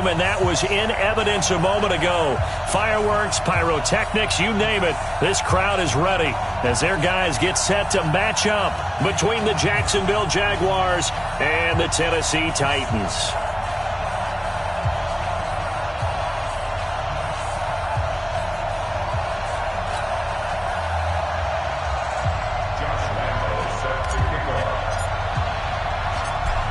And that was in evidence a moment ago. Fireworks, pyrotechnics, you name it. This crowd is ready as their guys get set to match up between the Jacksonville Jaguars and the Tennessee Titans.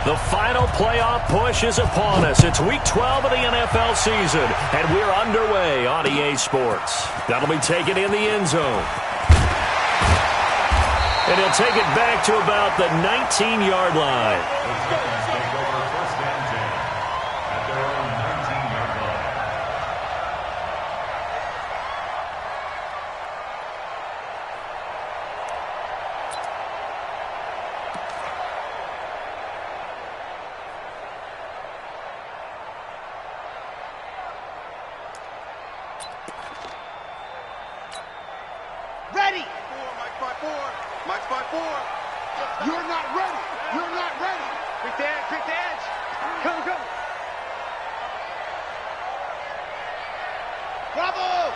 The final playoff push is upon us. It's Week 12 of the NFL season, and we're underway on EA Sports. That'll be taken in the end zone. And he'll take it back to about the 19-yard line. Ready! Mike's by four. You're not ready. You're not ready. Quick the edge. Go. Bravo!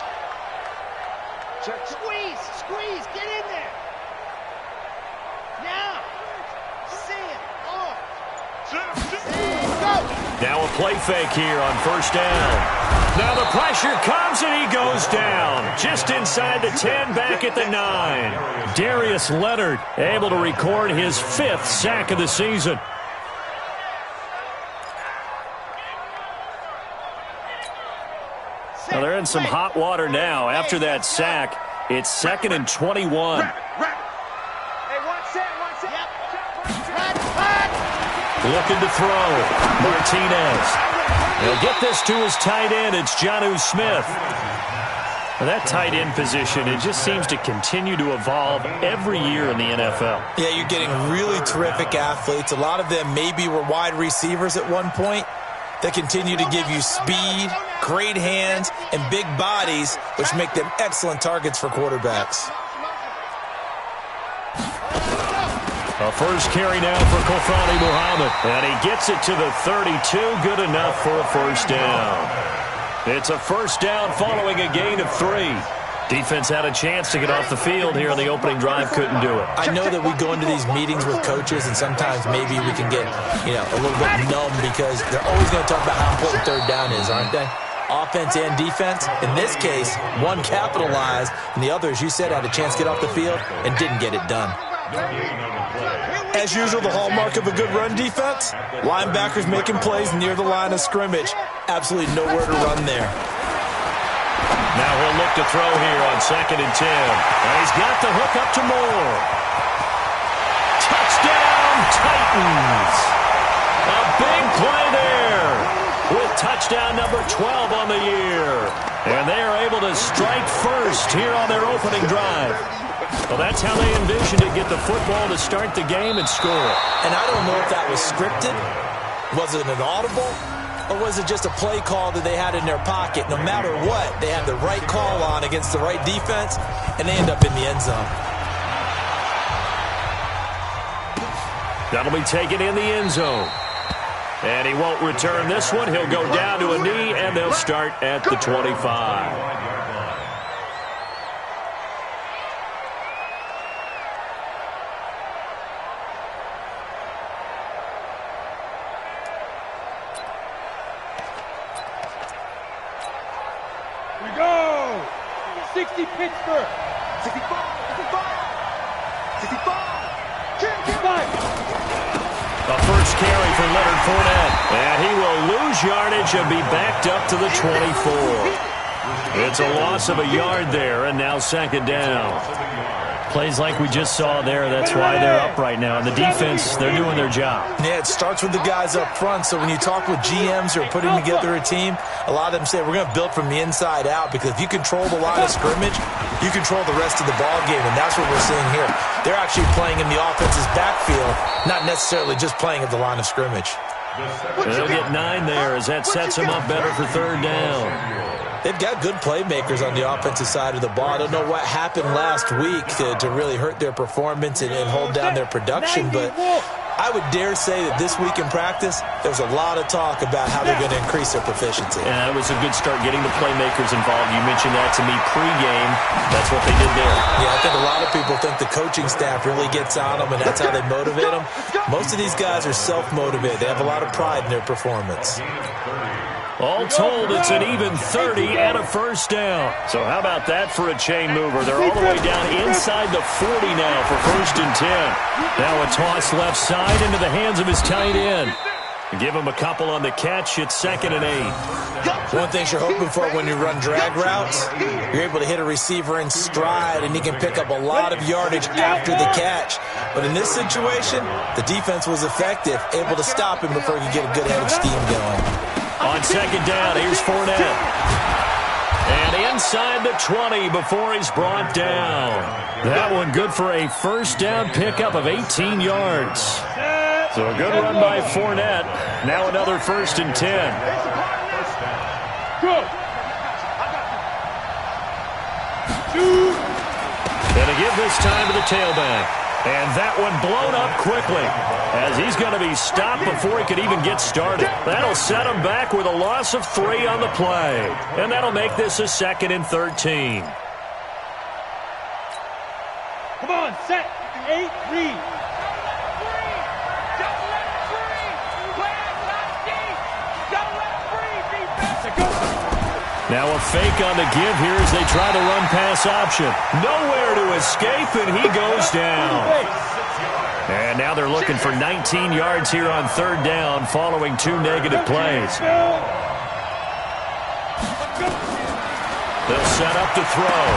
Squeeze, get in there. Now. Sam, go. Now a play fake here on first down. Now the pressure comes and he goes down. Just inside the 10, back at the 9. Darius Leonard able to record his 5th sack of the season. Now they're in some hot water now. After that sack, it's 2nd and 21. Looking to throw. Martinez. He'll get this to his tight end. It's Jonnu Smith. Well, that tight end position, it just seems to continue to evolve every year in the NFL. Yeah, you're getting really terrific athletes. A lot of them maybe were wide receivers at one point. They continue to give you speed, great hands, and big bodies, which make them excellent targets for quarterbacks. A first carry now for Kofani Muhammad. And he gets it to the 32. Good enough for a first down. It's a first down following a gain of 3. Defense had a chance to get off the field here on the opening drive. Couldn't do it. I know that we go into these meetings with coaches, and sometimes maybe we can get, a little bit numb because they're always going to talk about how important third down is, aren't they? Offense and defense. In this case, one capitalized, and the other, as you said, had a chance to get off the field and didn't get it done. As usual, the hallmark of a good run defense, linebackers making plays near the line of scrimmage. Absolutely nowhere to run there. Now he'll look to throw here on 2nd and 10. And he's got the hook up to Moore. Touchdown, Titans. A big play there with touchdown number 12 on the year. And they are able to strike first here on their opening drive. Well, that's how they envisioned it, get the football to start the game and score. And I don't know if that was scripted. Was it an audible? Or was it just a play call that they had in their pocket? No matter what, they had the right call on against the right defense, and they end up in the end zone. That'll be taken in the end zone. And he won't return this one. He'll go down to a knee, and they'll start at the 25. We go! 60 Pittsburgh! 65! 65! A first carry for Leonard Fournette. And he will lose yardage and be backed up to the 24. It's a loss of a yard there, and now 2nd down. Plays like we just saw there, that's why they're up right now. And the defense, they're doing their job. Yeah, it starts with the guys up front. So when you talk with GMs who are putting together a team, a lot of them say we're going to build from the inside out, because if you control the line of scrimmage, you control the rest of the ball game, and that's what we're seeing here. They're actually playing in the offense's backfield, not necessarily just playing at the line of scrimmage. They'll get 9 there as that sets them up better for 3rd down. They've got good playmakers on the offensive side of the ball. I don't know what happened last week to really hurt their performance and hold down their production, but I would dare say that this week in practice, there's a lot of talk about how they're going to increase their proficiency. Yeah, it was a good start getting the playmakers involved. You mentioned that to me pregame. That's what they did there. Yeah, I think a lot of people think the coaching staff really gets on them, and that's how they motivate them. Most of these guys are self-motivated. They have a lot of pride in their performance. All told, it's an even 30 and a first down. So how about that for a chain mover? They're all the way down inside the 40 now for 1st and 10. Now a toss left side into the hands of his tight end. Give him a couple on the catch. It's 2nd and 8. One thing you're hoping for when you run drag routes, you're able to hit a receiver in stride, and he can pick up a lot of yardage after the catch. But in this situation, the defense was effective, able to stop him before he could get a good head of steam going. On 2nd down, here's Fournette. And inside the 20 before he's brought down. That one good for a first down pickup of 18 yards. So a good run by Fournette. Now another 1st and 10. Gonna give this time to the tailback. And that one blown up quickly as he's going to be stopped before he could even get started. That'll set him back with a loss of 3 on the play. And that'll make this a 2nd and 13. Come on, set, 8, read. Now a fake on the give here as they try the run-pass option. Nowhere to escape, and he goes down. And now they're looking for 19 yards here on 3rd down following 2 negative plays. They'll set up to throw.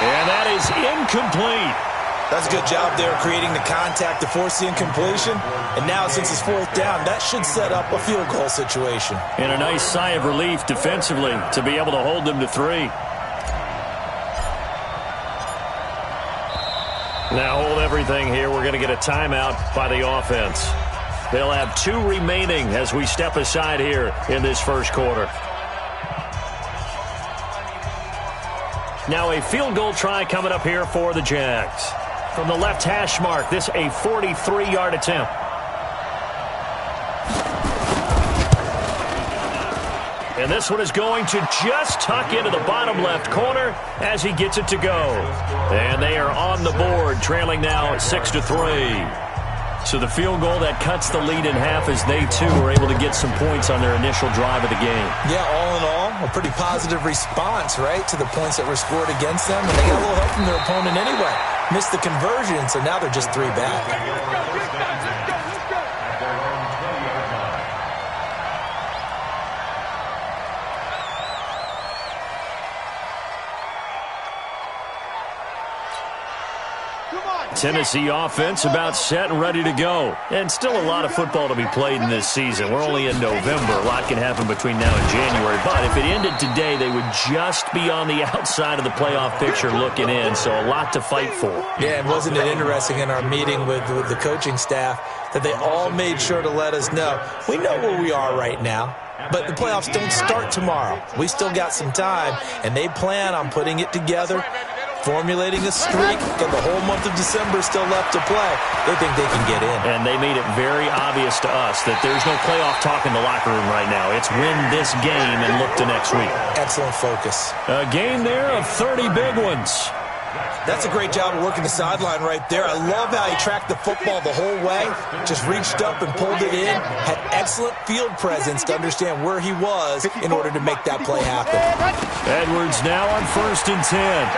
And that is incomplete. That's a good job there creating the contact to force the incompletion. And now since it's 4th down, that should set up a field goal situation. And a nice sigh of relief defensively to be able to hold them to 3. Now hold everything here. We're going to get a timeout by the offense. They'll have 2 remaining as we step aside here in this first quarter. Now a field goal try coming up here for the Jags. From the left hash mark, this a 43-yard attempt. And this one is going to just tuck into the bottom left corner as he gets it to go. And they are on the board, trailing now 6-3. So the field goal that cuts the lead in half as they, too, were able to get some points on their initial drive of the game. Yeah, all in all, a pretty positive response, right, to the points that were scored against them. And they got a little help from their opponent anyway. Missed the conversion, so now they're just 3 back. Tennessee offense about set and ready to go. And still a lot of football to be played in this season. We're only in November. A lot can happen between now and January. But if it ended today, they would just be on the outside of the playoff picture looking in. So a lot to fight for. Yeah, and wasn't it interesting in our meeting with the coaching staff that they all made sure to let us know, we know where we are right now. But the playoffs don't start tomorrow. We still got some time, and they plan on putting it together, formulating a streak, and the whole month of December still left to play. They think they can get in. And they made it very obvious to us that there's no playoff talk in the locker room right now. It's win this game and look to next week. Excellent focus. A game there of 30 big ones. That's a great job of working the sideline right there. I love how he tracked the football the whole way, just reached up and pulled it in, had excellent field presence to understand where he was in order to make that play happen. Edwards now on 1st and 10.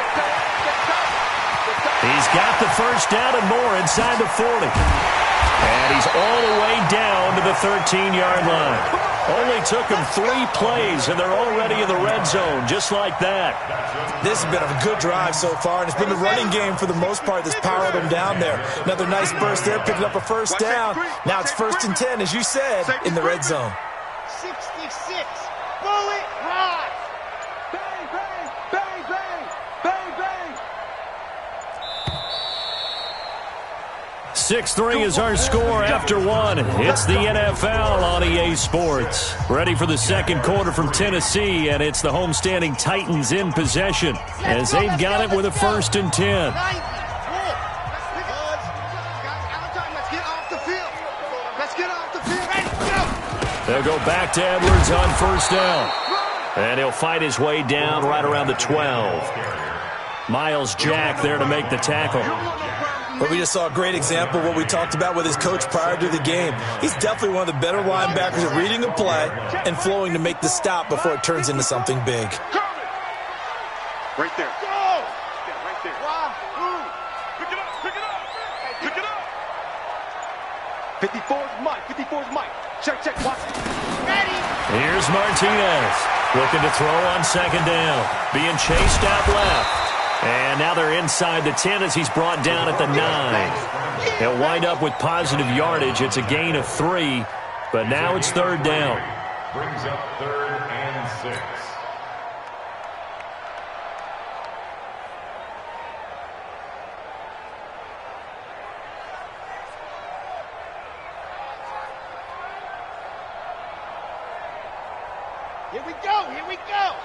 He's got the first down and more inside the 40. And he's all the way down to the 13-yard line. Only took him 3 plays, and they're already in the red zone, just like that. This has been a good drive so far, and it's been the running game for the most part that's powered them down there. Another nice burst there, picking up a first down. Now it's 1st and 10, as you said, in the red zone. 66, bullet ride. Bang, bang, bang, bang, bang, bang. 6-3 is our score after 1. It's the NFL on EA Sports. Ready for the second quarter from Tennessee, and it's the homestanding Titans in possession as they've got it with a 1st and 10. Let's get off the field. They'll go back to Edwards on first down. And he'll fight his way down right around the 12. Miles Jack there to make the tackle. But we just saw a great example of what we talked about with his coach prior to the game. He's definitely one of the better linebackers at reading a play and flowing to make the stop before it turns into something big. Right there. Go! Right there. Pick it up, pick it up, pick it up. 54's Mike, 54's Mike. Check, watch it. Ready. Here's Martinez looking to throw on second down. Being chased out left. And now they're inside the 10 as he's brought down at the 9. He'll wind up with positive yardage. It's a gain of 3, but now it's third down. Brings up 3rd and 6. Here we go,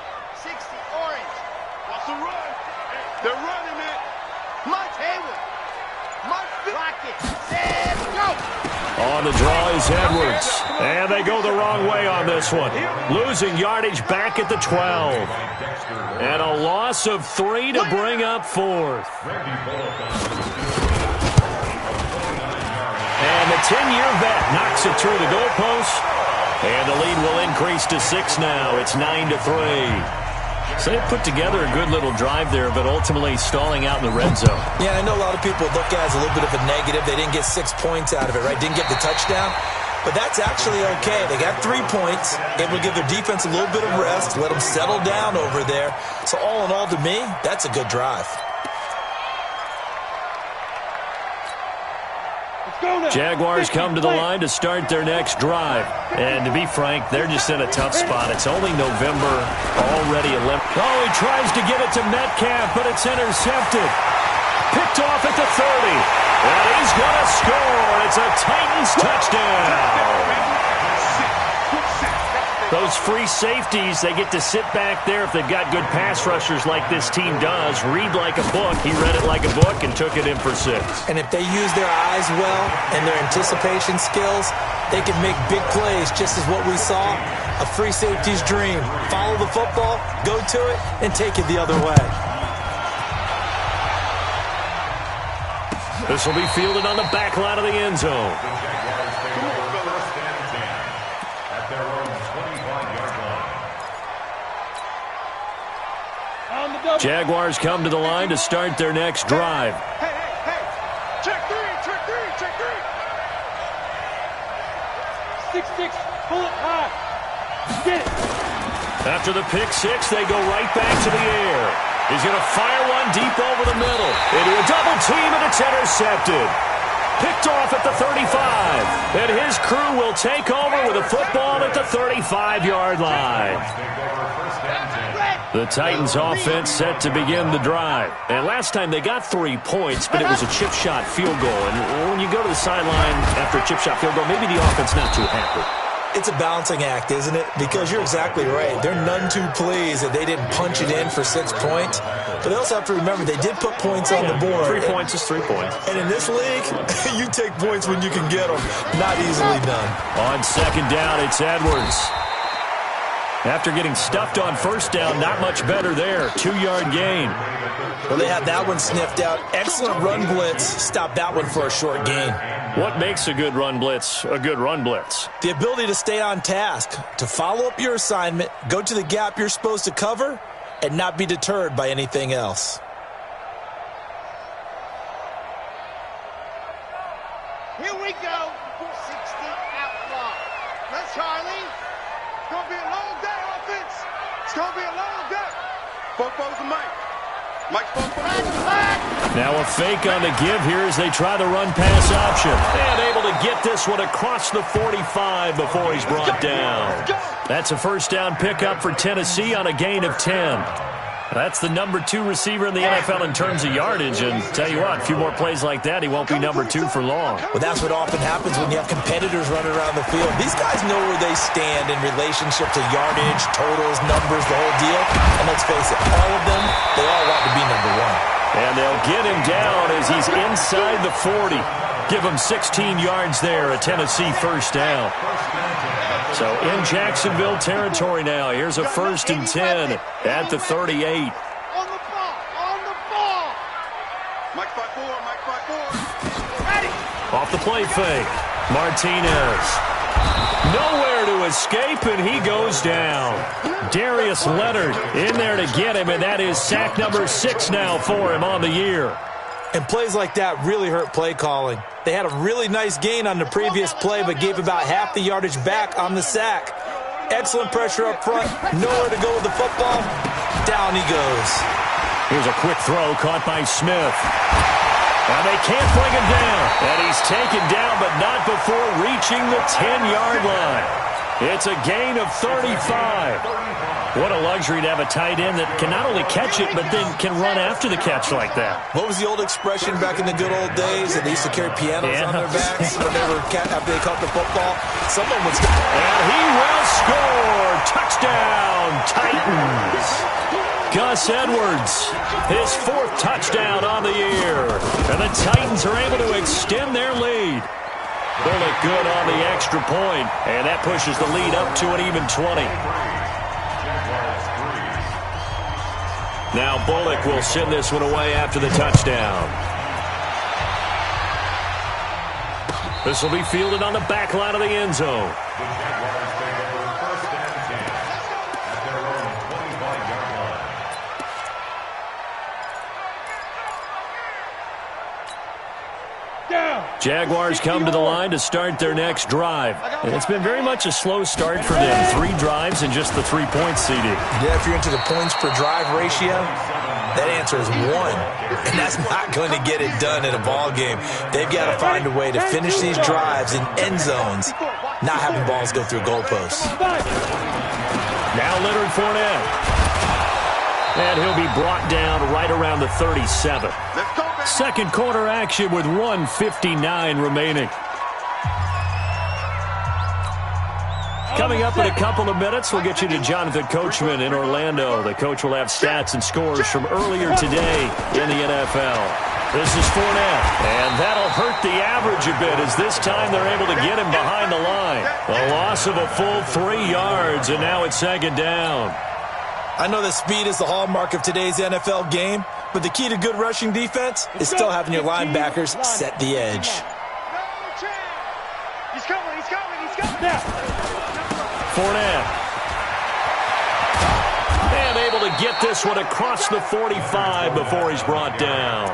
60, orange. What's the run? They're running it. Mike Hayward. Mike Rocket. Set, go. On the draw is Edwards. And they go the wrong way on this one. Losing yardage back at the 12. And a loss of 3 to bring up 4th. And the 10-year vet knocks it through the goalpost. And the lead will increase to 6 now. It's 9-3. So they put together a good little drive there, but ultimately stalling out in the red zone. Yeah, I know a lot of people look at it as a little bit of a negative. They didn't get 6 points out of it, right? Didn't get the touchdown. But that's actually okay. They got 3 points. It will give their defense a little bit of rest, let them settle down over there. So all in all, to me, that's a good drive. Jaguars come to the line to start their next drive. And to be frank, they're just in a tough spot. It's only November, already eliminated. Oh, he tries to get it to Metcalf, but it's intercepted. Picked off at the 30. And he's going to score. It's a Titans touchdown. Those free safeties, they get to sit back there if they've got good pass rushers like this team does. Read like a book. He read it like a book and took it in for 6. And if they use their eyes well and their anticipation skills, they can make big plays, just as what we saw. A free safety's dream. Follow the football, go to it, and take it the other way. This will be fielded on the back line of the end zone. Jaguars come to the line to start their next drive. Hey. Check three. 6-6, pull it high. Get it. After the pick 6, they go right back to the air. He's going to fire one deep over the middle. Into a double team, and it's intercepted. Picked off at the 35. And his crew will take over with a football at the 35-yard line. The Titans offense set to begin the drive. And last time they got 3 points, but it was a chip shot field goal. And when you go to the sideline after a chip shot field goal, maybe the offense not too happy. It's a balancing act, isn't it? Because you're exactly right. They're none too pleased that they didn't punch it in for 6 points. But they also have to remember they did put points on the board. 3 points is 3 points. And in this league, you take points when you can get them. Not easily done. On second down, it's Edwards. After getting stuffed on first down, not much better there. 2-yard gain. Well, they had that one sniffed out. Excellent run blitz. Stopped that one for a short gain. What makes a good run blitz a good run blitz? The ability to stay on task, to follow up your assignment, go to the gap you're supposed to cover, and not be deterred by anything else. Here we go. 60 outlaw. Let's Charlie. It's going to be a long day, offense. It's going to be a long day. Fofo's and Mike. Mike's Fofo. Now a fake on the give here as they try the run-pass option. And able to get this one across the 45 before he's brought down. That's a first down pickup for Tennessee on a gain of 10. That's the number 2 receiver in the NFL in terms of yardage. And tell you what, a few more plays like that, he won't be number 2 for long. Well, that's what often happens when you have competitors running around the field. These guys know where they stand in relationship to yardage, totals, numbers, the whole deal. And let's face it, all of them, they all want to be number 1. And they'll get him down as he's inside the 40. Give him 16 yards there, a Tennessee first down. So in Jacksonville territory now. Here's a 1st and 10 at the 38. On the ball. Mike 5-4, Mike 5-4. Ready. Off the play fake. Martinez. Nowhere to escape, and he goes down. Darius Leonard in there to get him, and that is sack number 6 now for him on the year. And plays like that really hurt play calling. They had a really nice gain on the previous play, but gave about half the yardage back on the sack. Excellent pressure up front. Nowhere to go with the football. Down he goes. Here's a quick throw caught by Smith. And they can't bring him down. And he's taken down, but not before reaching the 10-yard line. It's a gain of 35. What a luxury to have a tight end that can not only catch it, but then can run after the catch like that. What was the old expression back in the good old days that they used to carry pianos on their backs whenever after they caught the football? Someone would score. And he will score. Touchdown, Titans. Gus Edwards, his 4th touchdown on the year. And the Titans are able to extend their lead. They'll look good on the extra point, and that pushes the lead up to an even 20. Now Bullock will send this one away after the touchdown. This will be fielded on the back line of the end zone. Jaguars come to the line to start their next drive. And it's been very much a slow start for them. 3 drives and just the 3 points, CD. Yeah, if you're into the points per drive ratio, that answer is 1. And that's not going to get it done in a ball game. They've got to find a way to finish these drives in end zones, not having balls go through goalposts. Now Leonard Fournette. And he'll be brought down right around the 37. Second quarter action with 1:59 remaining. Coming up in a couple of minutes, we'll get you to Jonathan Coachman in Orlando. The coach will have stats and scores from earlier today in the NFL. This is Fournette, and that'll hurt the average a bit as this time they're able to get him behind the line. A loss of a full 3 yards, and now it's 2nd down. I know that speed is the hallmark of today's NFL game, but the key to good rushing defense is still having your linebackers set the edge. He's coming. Fournette. And able to get this one across the 45 before he's brought down.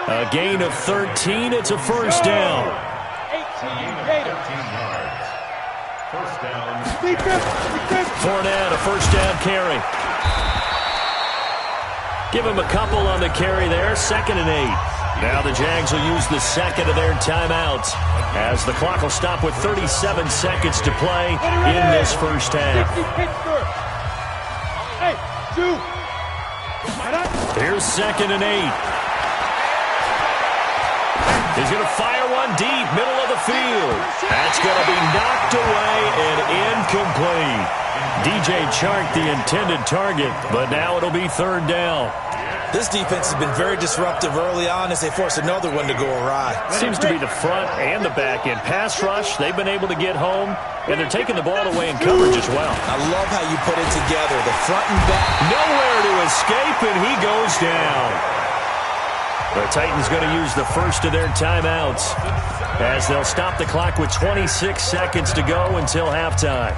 A gain of 13. It's a 1st down. 18 yards. 1st down. Fournette, a 1st down carry. Give him a couple on the carry there. 2nd and 8. Now the Jags will use the 2nd of their timeouts as the clock will stop with 37 seconds to play in this 1st half. Here's 2nd and 8. He's going to fire one deep, middle of the field. That's going to be knocked away and incomplete. DJ Chark, the intended target, but now it'll be 3rd down. This defense has been very disruptive early on as they force another one to go awry. Seems to be the front and the back end. Pass rush, they've been able to get home, and they're taking the ball away in coverage as well. I love how you put it together, the front and back. Nowhere to escape, and he goes down. The Titans going to use the 1st of their timeouts as they'll stop the clock with 26 seconds to go until halftime.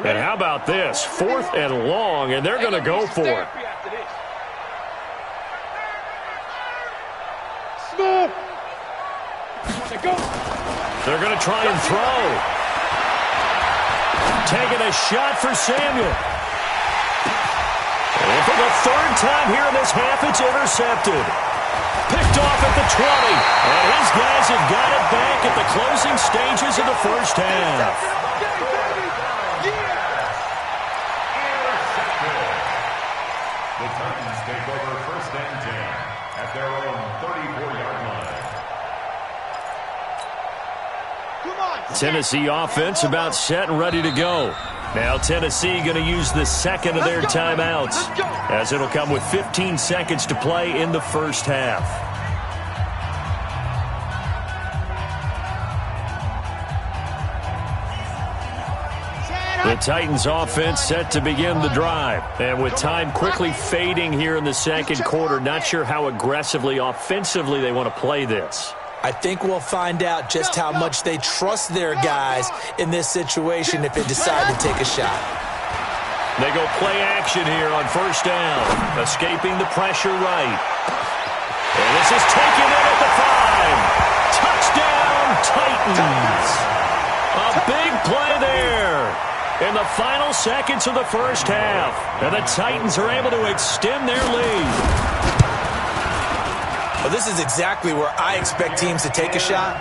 And how about this? 4th and long, and they're going to go for it. They're going to try and throw. Taking a shot for Samuel. And for the 3rd time here in this half, it's intercepted. Picked off at the 20. And his guys have got it back at the closing stages of the 1st half. The Titans take over 1st and 10 at their own 34-yard line. Tennessee offense about set and ready to go. Now Tennessee going to use the second of their timeouts, as it'll come with 15 seconds to play in the first half. The Titans offense set to begin the drive. And with time quickly fading here in the second quarter, not sure how aggressively, offensively they want to play this. I think we'll find out just how much they trust their guys in this situation if they decide to take a shot. They go play action here on 1st down, escaping the pressure right. And this is taken in at the 5. Touchdown, Titans. A big play there in the final seconds of the first half. And the Titans are able to extend their lead. Well, this is exactly where I expect teams to take a shot.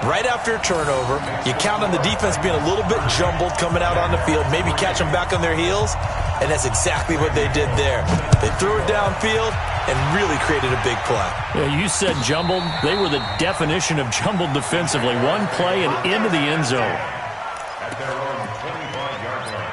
Right after a turnover, you count on the defense being a little bit jumbled coming out on the field, maybe catch them back on their heels, and that's exactly what they did there. They threw it downfield and really created a big play. Yeah, you said jumbled. They were the definition of jumbled defensively. One play and into the end zone. At their own 25-yard line.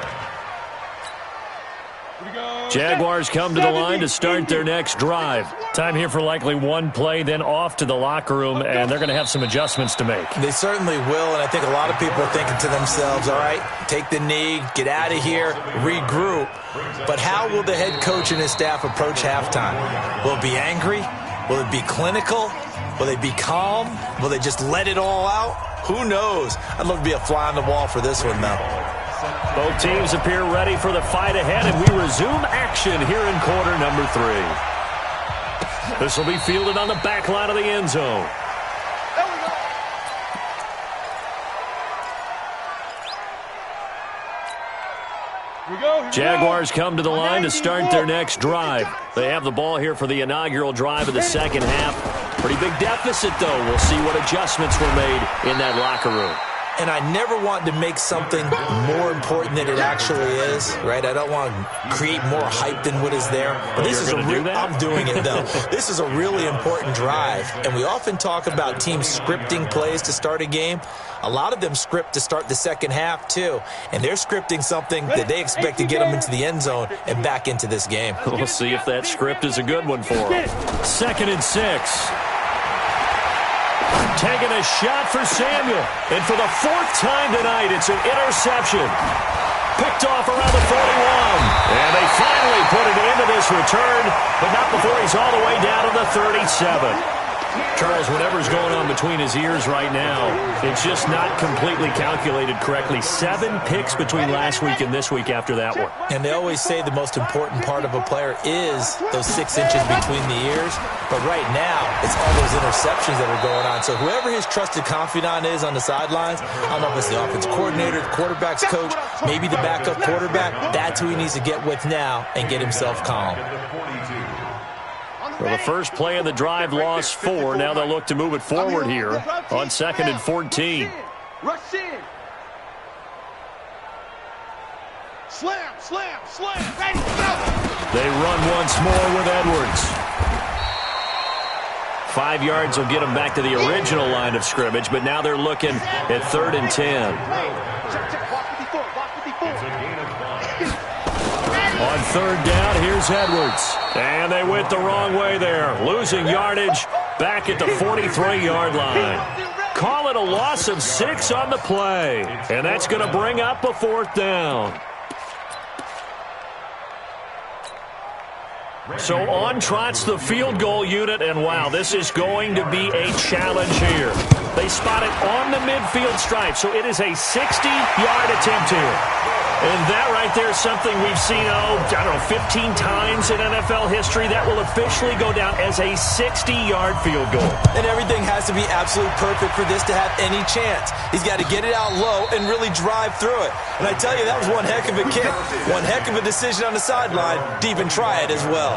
Jaguars come to the line to start their next drive. Time here for likely one play, then off to the locker room, and they're going to have some adjustments to make. They certainly will, and I think a lot of people are thinking to themselves, all right, take the knee, get out of here, regroup. But how will the head coach and his staff approach halftime? Will it be angry? Will it be clinical? Will they be calm? Will they just let it all out? Who knows? I'd love to be a fly on the wall for this one, though. Both teams appear ready for the fight ahead, and we resume action here in quarter number 3. This will be fielded on the back line of the end zone. Jaguars come to the line to start their next drive. They have the ball here for the inaugural drive of the second half. Pretty big deficit, though. We'll see what adjustments were made in that locker room. And I never want to make something more important than it actually is, right? I don't want to create more hype than what is there. But this is I'm doing it, though. This is a really important drive. And we often talk about teams scripting plays to start a game. A lot of them script to start the second half, too. And they're scripting something that they expect to get them into the end zone and back into this game. We'll see if that script is a good one for them. 2nd and 6. Taking a shot for Samuel. And for the 4th time tonight, it's an interception. Picked off around the 41. And they finally put it into this return, but not before he's all the way down to the 37. Charles, whatever's going on between his ears right now, it's just not completely calculated correctly. 7 picks between last week and this week after that one. And they always say the most important part of a player is those 6 inches between the ears. But right now, it's all those interceptions that are going on. So whoever his trusted confidant is on the sidelines, I don't know if it's the offense coordinator, the quarterback's coach, maybe the backup quarterback, that's who he needs to get with now and get himself calm. Well, the first play of the drive lost 4. Now they'll look to move it forward here on 2nd and 14. Rush in. Slam, slam, slam. Ready, go. They run once more with Edwards. 5 yards will get them back to the original line of scrimmage, but now they're looking at 3rd and 10. On 3rd down, here's Edwards. And they went the wrong way there. Losing yardage back at the 43-yard line. Call it a loss of 6 on the play. And that's going to bring up a 4th down. So on trots the field goal unit, and wow, this is going to be a challenge here. They spot it on the midfield stripe, so it is a 60-yard attempt here. And that right there is something we've seen, 15 times in NFL history. That will officially go down as a 60-yard field goal. And everything has to be absolutely perfect for this to have any chance. He's got to get it out low and really drive through it. And I tell you, that was one heck of a kick. One heck of a decision on the sideline to even try it as well.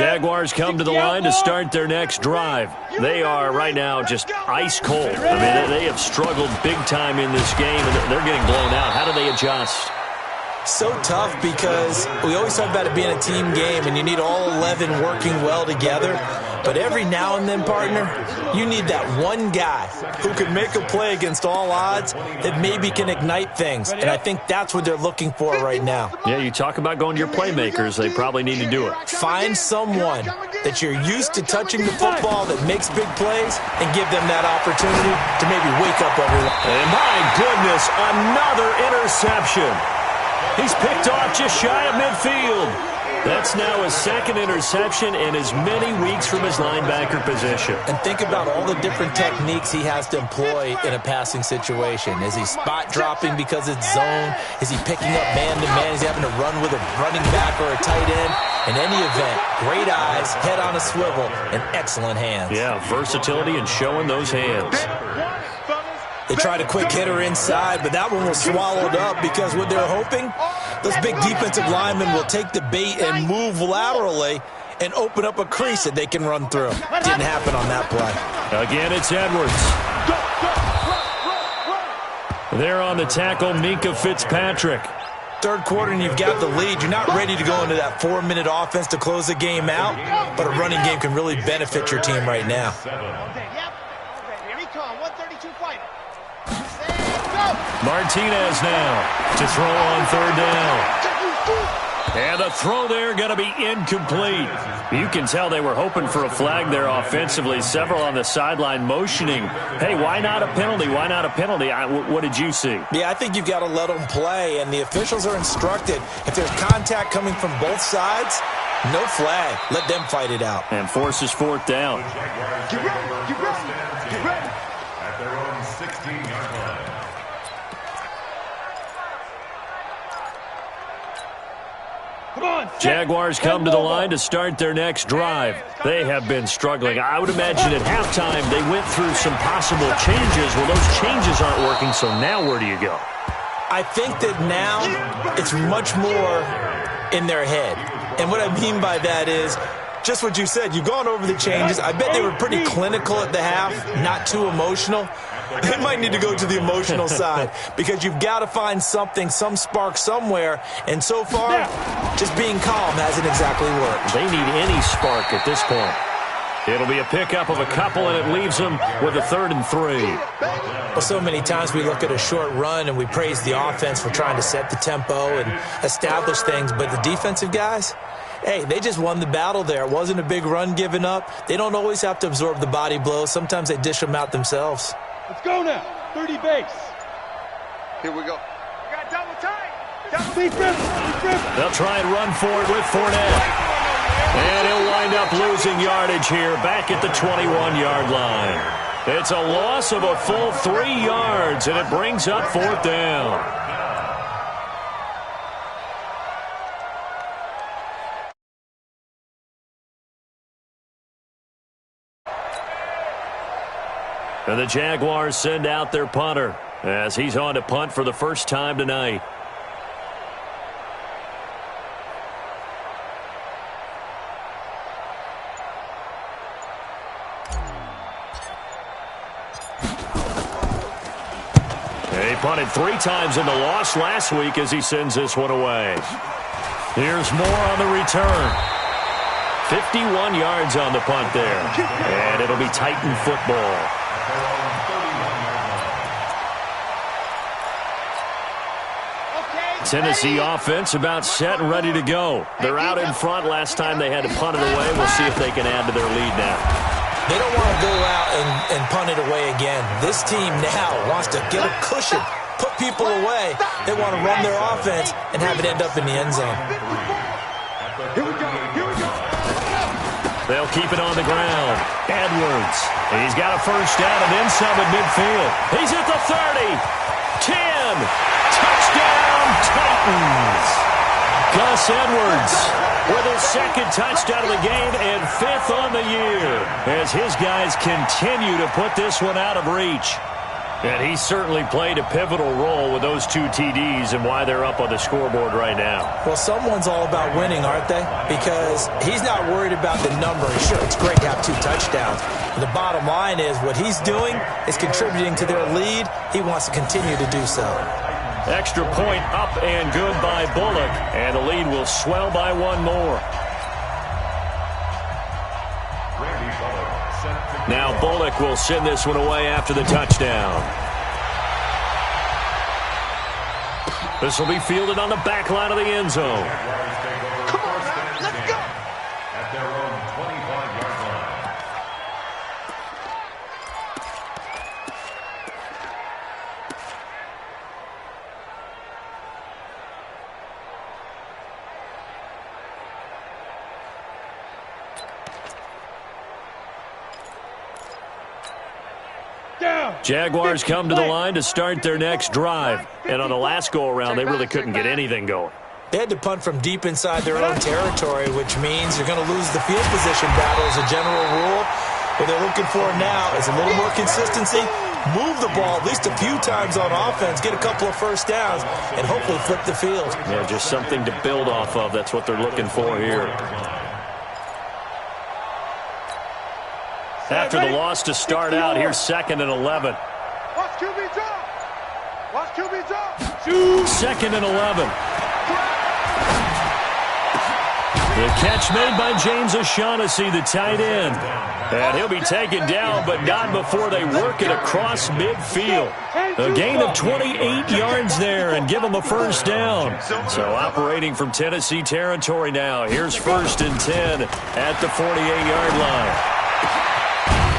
Jaguars come to the line to start their next drive. They are right now just ice cold. I mean, they have struggled big time in this game, and they're getting blown out. How do they adjust? So tough because we always talk about it being a team game, and you need all 11 working well together. But every now and then, partner, you need that one guy who can make a play against all odds that maybe can ignite things. And I think that's what they're looking for right now. Yeah, you talk about going to your playmakers. They probably need to do it. Find someone that you're used to touching the football that makes big plays and give them that opportunity to maybe wake up everyone. And my goodness, another interception. He's picked off just shy of midfield. That's now his second interception in as many weeks from his linebacker position. And think about all the different techniques he has to employ in a passing situation. Is he spot dropping because it's zone? Is he picking up man-to-man? Is he having to run with a running back or a tight end? In any event, great eyes, head on a swivel, and excellent hands. Yeah, versatility and showing those hands. They tried a quick hitter inside, but that one was swallowed up because what they're hoping, those big defensive linemen will take the bait and move laterally and open up a crease that they can run through. Didn't happen on that play. Again, it's Edwards. There on the tackle, Minkah Fitzpatrick. Third quarter and you've got the lead. You're not ready to go into that 4-minute offense to close the game out, but a running game can really benefit your team right now. Martinez now to throw on third down. And the throw there going to be incomplete. You can tell they were hoping for a flag there offensively. Several on the sideline motioning. Hey, why not a penalty? Why not a penalty? What did you see? Yeah, I think you've got to let them play, and the officials are instructed. If there's contact coming from both sides, no flag. Let them fight it out. And forces fourth down. Get ready, get ready, get ready. At their own 16-yard line. Jaguars come to the line to start their next drive. They have been struggling. I would imagine at halftime they went through some possible changes. Well, those changes aren't working, so now where do you go? I think that now it's much more in their head. And what I mean by that is just what you said. You've gone over the changes. I bet they were pretty clinical at the half, not too emotional. They might need to go to the emotional side because you've got to find something, some spark somewhere. And so far, just being calm hasn't exactly worked. They need any spark at this point. It'll be a pickup of a couple, and it leaves them with a 3rd and 3. Well, so many times we look at a short run and we praise the offense for trying to set the tempo and establish things. But the defensive guys, hey, they just won the battle there. It wasn't a big run given up. They don't always have to absorb the body blows. Sometimes they dish them out themselves. Let's go now. 30 base. Here we go. We got double time. They'll try and run for it with Fournette. And he'll wind up losing yardage here back at the 21-yard line. It's a loss of a full 3 yards, and it brings up 4th down. And the Jaguars send out their punter as he's on to punt for the first time tonight. He punted 3 times in the loss last week as he sends this one away. Here's more on the return. 51 yards on the punt there. And it'll be Titan football. Tennessee offense about set and ready to go. They're out in front. Last time they had to punt it away. We'll see if they can add to their lead now. They don't want to go out and punt it away again. This team now wants to get a cushion, put people away. They want to run their offense and have it end up in the end zone. Here we go, here we go. They'll keep it on the ground. Edwards. He's got a first down and then some at midfield. He's at the 30. 10. Touchdown, Titans. Gus Edwards with his 2nd touchdown of the game and 5th on the year as his guys continue to put this one out of reach. And he certainly played a pivotal role with those 2 TDs and why they're up on the scoreboard right now. Well, someone's all about winning, aren't they? Because he's not worried about the number. Sure, it's great to have 2 touchdowns. But the bottom line is what he's doing is contributing to their lead. He wants to continue to do so. Extra point up and good by Bullock. And the lead will swell by 1 more. Now Bullock will send this one away after the touchdown. This will be fielded on the back line of the end zone. Come on, man. Let's go. At their own 25-yard line. Jaguars come to the line to start their next drive. And on the last go-around, they really couldn't get anything going. They had to punt from deep inside their own territory, which means you're going to lose the field position battle as a general rule. What they're looking for now is a little more consistency, move the ball at least a few times on offense, get a couple of first downs, and hopefully flip the field. Yeah, just something to build off of. That's what they're looking for here. After the loss to start out, here's 2nd and 11. Watch QB drop. Watch QB drop. 2nd and 11. The catch made by James O'Shaughnessy, the tight end. And he'll be taken down, but not before they work it across midfield. A gain of 28 yards there and give them a first down. So operating from Tennessee territory now. Here's 1st and 10 at the 48-yard line.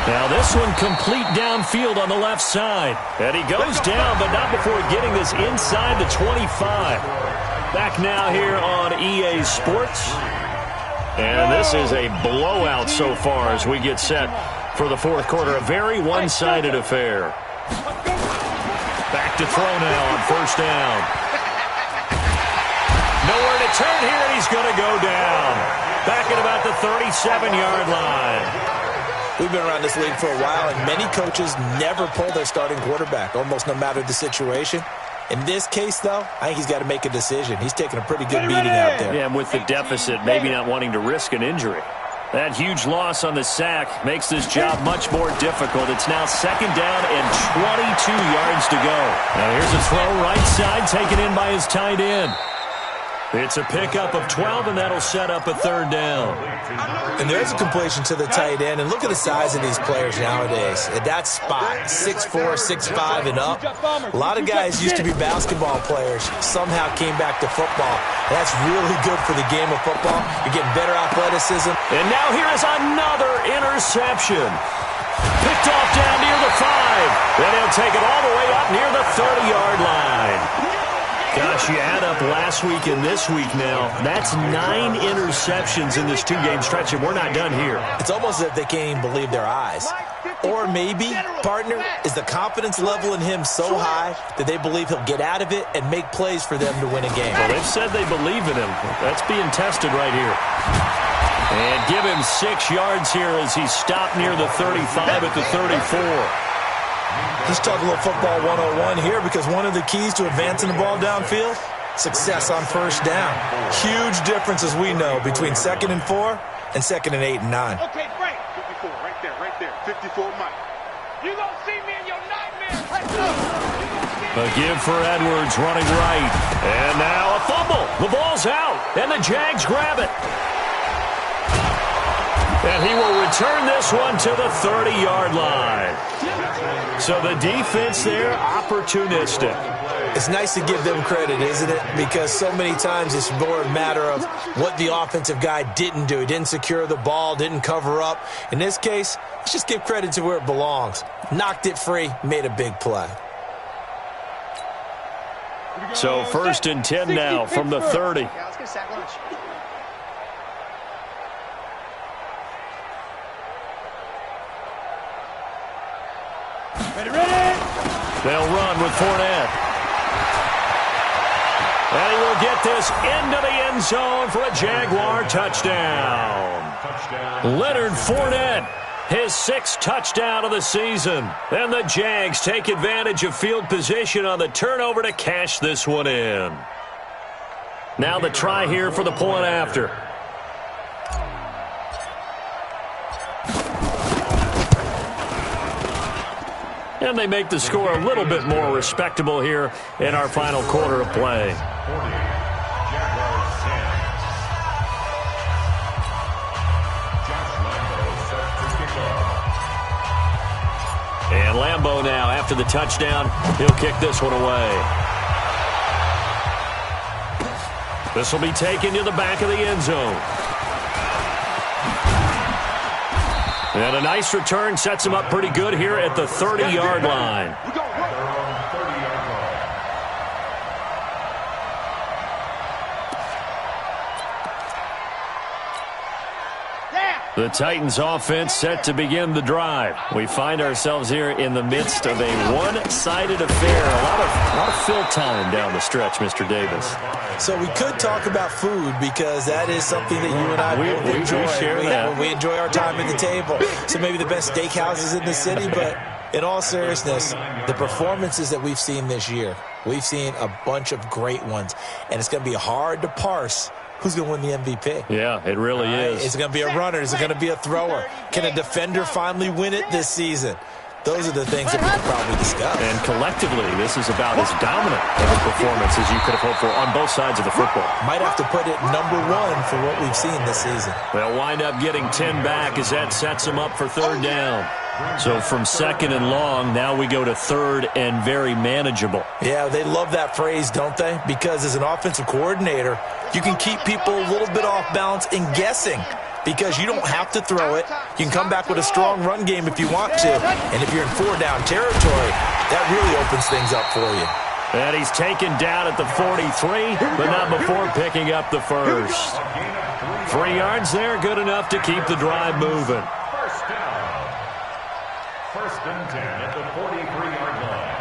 Now this one complete downfield on the left side. And he goes down, but not before getting this inside the 25. Back now here on EA Sports. And this is a blowout so far as we get set for the 4th quarter. A very one-sided affair. Back to throw now on 1st down. Nowhere to turn here, and he's going to go down. Back at about the 37-yard line. We've been around this league for a while, and many coaches never pull their starting quarterback, almost no matter the situation. In this case, though, I think he's got to make a decision. He's taking a pretty good beating out there. Yeah, and with the deficit, maybe not wanting to risk an injury. That huge loss on the sack makes this job much more difficult. It's now 2nd down and 22 yards to go. Now here's a throw right side taken in by his tight end. It's a pickup of 12, and that'll set up a 3rd down. And there's a completion to the tight end. And look at the size of these players nowadays. At that spot, 6'4", 6'5", and up. A lot of guys used to be basketball players, somehow came back to football. That's really good for the game of football. You're getting better athleticism. And now here is another interception. Picked off down near the 5. Then he'll take it all the way up near the 30-yard line. Gosh, you add up last week and this week now. That's 9 interceptions in this 2-game stretch, and we're not done here. It's almost as if they can't even believe their eyes. Or maybe, partner, is the confidence level in him so high that they believe he'll get out of it and make plays for them to win a game. Well, they've said they believe in him. That's being tested right here. And give him 6 yards here as he's stopped near the 35 at the 34. Let's talk a little football 101 here, because one of the keys to advancing the ball downfield, success on 1st down. Huge difference, as we know, between 2nd and 4 and 2nd and 8 and 9. Okay, break. 54, right there. 54, Mike. You gonna see me in your nightmares. A give for Edwards running right. And now a fumble. The ball's out, and the Jags grab it. And he will return this one to the 30-yard line. So the defense there, opportunistic. It's nice to give them credit, isn't it? Because so many times it's more a matter of what the offensive guy didn't do. He didn't secure the ball, didn't cover up. In this case, let's just give credit to where it belongs. Knocked it free, made a big play. So 1st and 10 now from the 30. Yeah, let's get a sack lunch. Ready. They'll run with Fournette. And he will get this into the end zone for a Jaguar touchdown. Leonard Fournette His 6th touchdown of the season. And the Jags take advantage of field position on the turnover to cash this one in. Now the try here for the point after. And they make the score a little bit more respectable here in our final quarter of play. And Lambeau now, after the touchdown, he'll kick this one away. This will be taken to the back of the end zone. And a nice return sets him up pretty good here at the 30-yard line. The Titans offense set to begin the drive. We find ourselves here in the midst of a one-sided affair. A lot of fill time down the stretch, Mr. Davis. So we could talk about food because that is something that you and I both enjoy. We enjoy our time at the table. So maybe the best steakhouses in the city, but in all seriousness, the performances that we've seen this year, we've seen a bunch of great ones, and it's going to be hard to parse who's going to win the MVP. Yeah, it really is. Is it going to be a runner? Is it going to be a thrower? Can a defender finally win it this season? Those are the things that we could probably discuss. And collectively, this is about as dominant of a performance as you could have hoped for on both sides of the football. Might have to put it number 1 for what we've seen this season. They'll wind up getting 10 back as that sets them up for 3rd down. So from 2nd and long, now we go to 3rd and very manageable. Yeah, they love that phrase, don't they? Because as an offensive coordinator, you can keep people a little bit off balance and guessing because you don't have to throw it. You can come back with a strong run game if you want to. And if you're in 4-down territory, that really opens things up for you. And he's taken down at the 43, but not before picking up the first. 3 yards there, good enough to keep the drive moving. First down. 1st and 10 at the 43-yard line.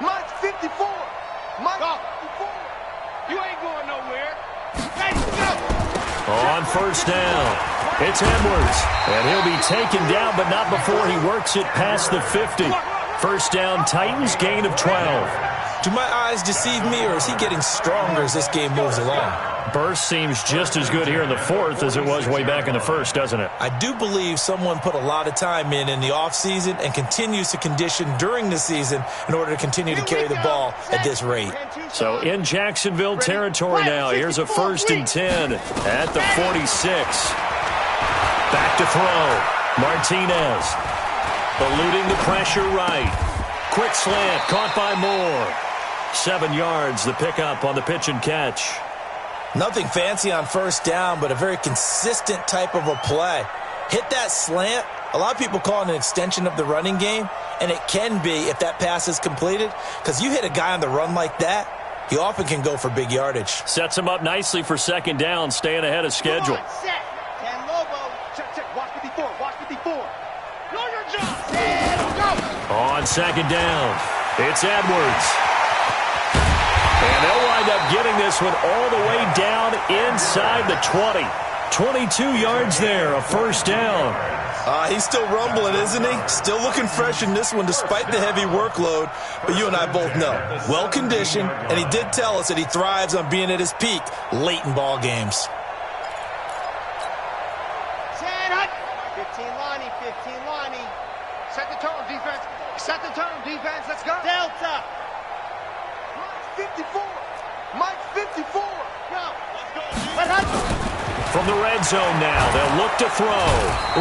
Mike's 54. Mike's 54. You ain't going nowhere. Let's go. On 1st down, it's Edwards. And he'll be taken down, but not before he works it past the 50. 1st down, Titans, gain of 12. Do my eyes deceive me, or is he getting stronger as this game moves along? Burst seems just as good here in the 4th as it was way back in the 1st, doesn't it? I do believe someone put a lot of time in the offseason and continues to condition during the season in order to continue to carry the ball at this rate. So in Jacksonville territory now, here's a 1st and 10 at the 46. Back to throw. Martinez eluding the pressure right. Quick slant, caught by Moore. 7 yards, the pickup on the pitch and catch. Nothing fancy on 1st down, but a very consistent type of a play. Hit that slant. A lot of people call it an extension of the running game, and it can be if that pass is completed, because you hit a guy on the run like that, he often can go for big yardage. Sets him up nicely for 2nd down, staying ahead of schedule. Set. 10 Lobo. Check. Watch 54. Watch 54. Know your job. Set. Go. On 2nd down, it's Edwards. And they'll wind up getting this one all the way down inside the 20. 22 yards there, a 1st down. He's still rumbling, isn't he? Still looking fresh in this one despite the heavy workload. But you and I both know, well-conditioned, and he did tell us that he thrives on being at his peak late in ball games. Set. Hut. 15 Lonnie. 15 Lonnie. Set the tone, defense. Set the tone, defense. Let's go. Delta. Mike's 54. Mike's 54. Go. Let's go. Let Hudson. From the red zone now, they'll look to throw.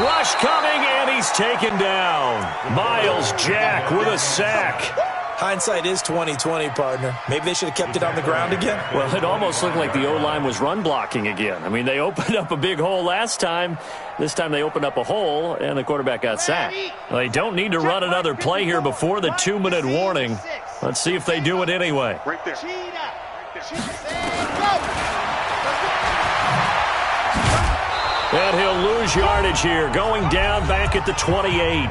Rush coming, and he's taken down. Miles Jack with a sack. Hindsight is 20/20, partner. Maybe they should have kept it on the ground again. Well, it almost looked like the O-line was run blocking again. I mean, they opened up a big hole last time. This time they opened up a hole, and the quarterback got sacked. Well, they don't need to run another play here before the 2-minute warning. Let's see if they do it anyway. Right there. Go. And he'll lose yardage here, going down back at the 28.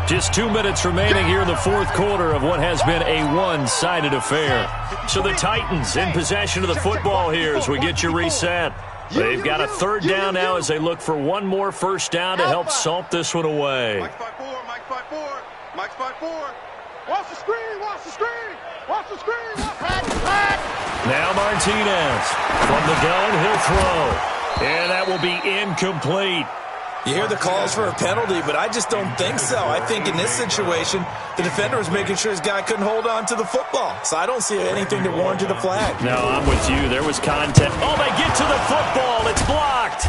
Just 2 minutes remaining here in the fourth quarter of what has been a one-sided affair. So the Titans in possession of the football here as we get you reset. They've got a third down now as they look for one more first down to help salt this one away. Mike's 5-4, Mike's 5-4, Mike's 5-4. Watch the screen, watch the screen, watch the screen, watch the screen. Now Martinez from the gun, he'll throw. And that will be incomplete. You hear the calls for a penalty, but I just don't think so. I think in this situation, the defender was making sure his guy couldn't hold on to the football. So I don't see anything to warrant the flag. No, I'm with you. There was contact. Oh, they get to the football. It's blocked.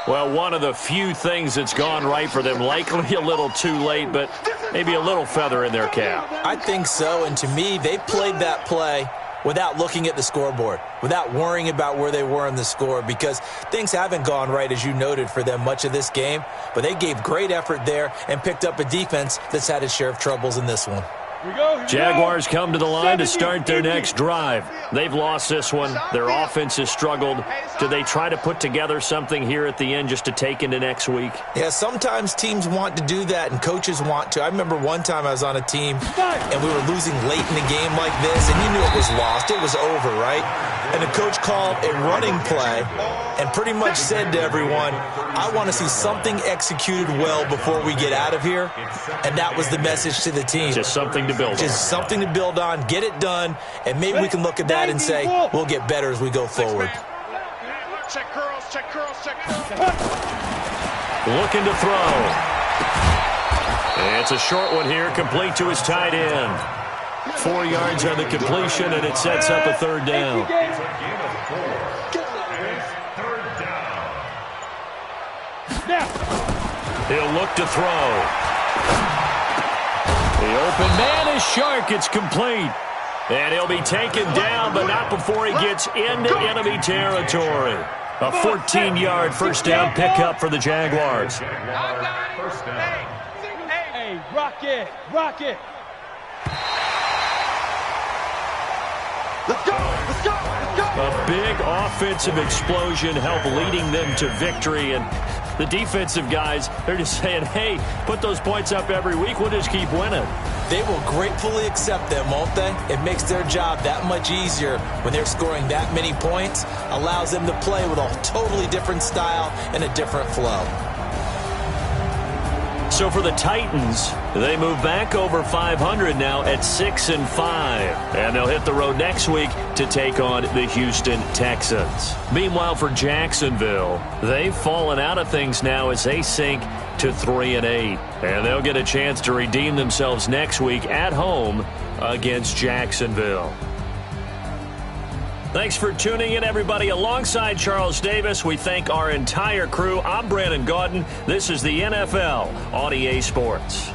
Well, one of the few things that's gone right for them. Likely a little too late, but maybe a little feather in their cap. I think so, and to me, they played that play without looking at the scoreboard, without worrying about where they were in the score, because things haven't gone right, as you noted, for them much of this game. But they gave great effort there and picked up a defense that's had its share of troubles in this one. Jaguars come to the line to start their next drive. They've lost this one. Their offense has struggled. Do they try to put together something here at the end just to take into next week? Yeah, sometimes teams want to do that and coaches want to. I remember one time I was on a team and we were losing late in the game like this, and you knew it was lost. It was over, right? And the coach called a running play and pretty much said to everyone, I want to see something executed well before we get out of here. And that was the message to the team. Just something to build on. Just something to build on, get it done, and maybe we can look at that and say, we'll get better as we go forward. Check curls, check curls, check curls. Looking to throw. It's a short one here, complete to his tight end. 4 yards on the completion, and it sets up a third down. He'll look to throw. The open man is Shark. It's complete. And he'll be taken down, but not before he gets into enemy territory. A 14-yard first down pickup for the Jaguars. Hey, rock it, rock it. Let's go, let's go, let's go. A big offensive explosion helped leading them to victory. And the defensive guys, they're just saying, hey, put those points up every week. We'll just keep winning. They will gratefully accept them, won't they? It makes their job that much easier when they're scoring that many points. Allows them to play with a totally different style and a different flow. So for the Titans, they move back over 500 now at 6-5. And they'll hit the road next week to take on the Houston Texans. Meanwhile, for Jacksonville, they've fallen out of things now as they sink to 3-8. And they'll get a chance to redeem themselves next week at home against Jacksonville. Thanks for tuning in, everybody. Alongside Charles Davis, we thank our entire crew. I'm Brandon Gaudin. This is the NFL on EA Sports.